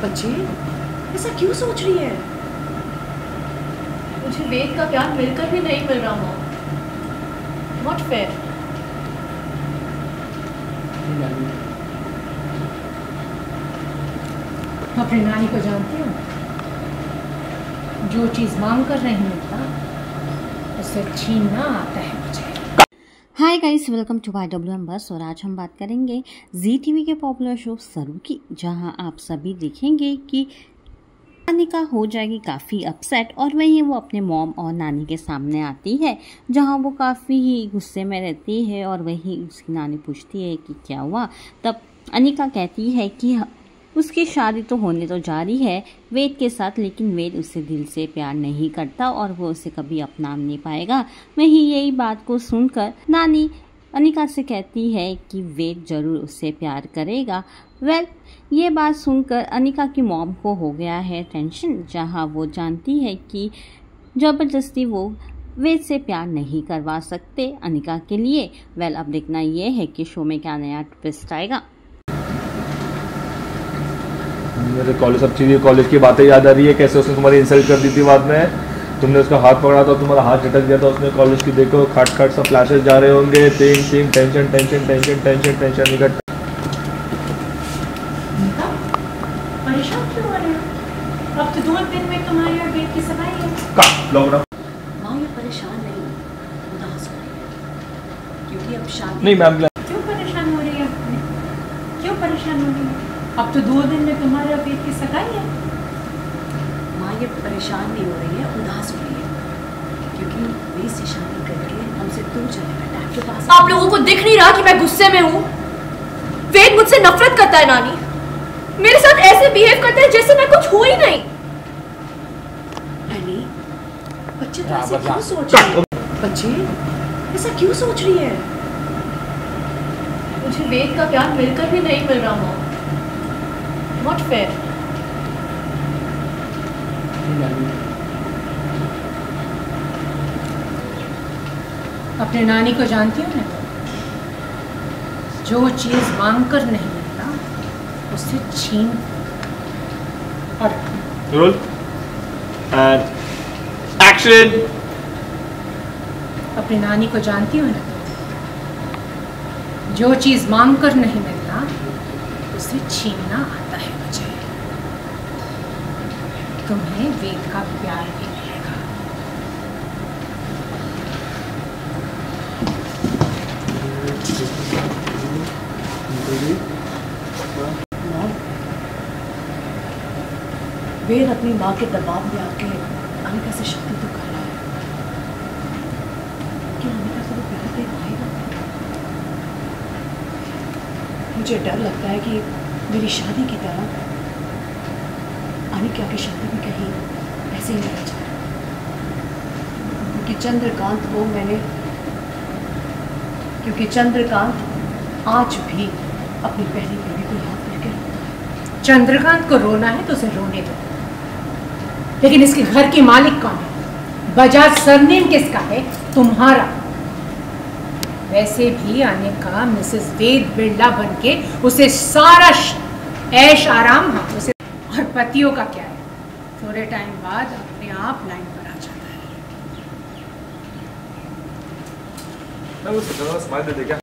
बच्चे ऐसा क्यों सोच रही है? मुझे वेद का प्यार मिलकर भी नहीं मिल रहा मॉम। Not fair. अपनी नानी को जानती हो? जो चीज मांग कर नहीं मिलता उसे छीनना आता है मुझे। Hi guys, welcome to YWM बस। और आज हम बात करेंगे जी टीवी के पॉपुलर शो सरू की, जहां आप सभी देखेंगे कि अनिका हो जाएगी काफ़ी अपसेट और वहीं वो अपने मॉम और नानी के सामने आती है, जहां वो काफ़ी ही गुस्से में रहती है। और वहीं उसकी नानी पूछती है कि क्या हुआ। तब अनिका कहती है कि उसकी शादी तो होने तो जा रही है वेद के साथ, लेकिन वेद उससे दिल से प्यार नहीं करता और वो उसे कभी अपना नहीं पाएगा। वहीं यही बात को सुनकर नानी अनिका से कहती है कि वेद जरूर उससे प्यार करेगा। ये बात सुनकर अनिका की मॉम को हो गया है टेंशन, जहां वो जानती है कि ज़बरदस्ती वो वेद से प्यार नहीं करवा सकते अनिका के लिए। अब देखना ये है कि शो में क्या नया ट्विस्ट आएगा। मेरे कॉलेज सब चीज़ें कॉलेज की बातें याद आ रही है, कैसे उसने तुम्हारी इंसल्ट कर दी थी बाद में। तुमने उसका हाथ पकड़ा था, तुम्हारा हाथ झटक दिया था उसने। कॉलेज की देखो खट खट सब फ्लैशेस जा रहे होंगे। Tension tension tension tension tension tension निकट। परेशान क्यों हो रहे हो? अब तो 2 दिन में तुम्हारी और बेट की सगाई है। माँ ये परेशान नहीं, उदास हो रही है क्योंकि अब शादी नहीं मैम। क्यों परेशान हो रही है? क्यों परेशान हो रही है? अब तो 2 दिन में तुम्हारे और बेट की सगाई है। माँ ये परेशान नहीं हो रही है, उदास हो रही है क्योंकि वेद से शादी करके हमसे दूर चले गए। आपके पास आप लोगों को दिख नहीं रहा कि मैं गुस्से में हूँ? वेद मुझसे नफरत करता है नानी, मेरे साथ ऐसे बिहेव करता है जैसे मैं कुछ हुआ ही नहीं। अली, बच्चे तो ऐसे क्यों सोच रही है? बच्चे ऐसा क्यों सोच रही है? मुझे वेद का प्यार मिलकर भी नहीं मिल रहा मॉम। Not fair. अपने नानी को जानती हो ना? जो चीज मांग कर नहीं मिलता उससे छीन। और रोल एंड एक्शन। अपनी नानी को जानती हो ना? जो चीज मांग कर नहीं मिलता उसे छीनना आता है मुझे। तुम्हें वेद का प्यार भी मिलेगा। वेद अपनी माँ के दबाव में आके अनिका से शादी तो कर रहा है, कि अनिका से वो प्यार दे पाएगा? मुझे डर लगता है कि मेरी शादी की तरह अनिका की शादी भी कहीं ऐसे ही नहीं जाए, क्योंकि चंद्रकांत आज भी अपनी पहली बीवी को याद करके रोता है। चंद्रकांत को रोना है तो उसे रोने दो, लेकिन इसके घर की मालिक कौन है? बजाज सरनेम किसका है? तुम्हारा। वैसे भी अनिका मिसेस वेद बिरला बनके उसे सारा ऐश आराम हाथ उसे। और पतियों का क्या है? थोड़े टाइम बाद अपने आप लाइन पर आ जाता है। मैं वो स्माइल दे दे क्या?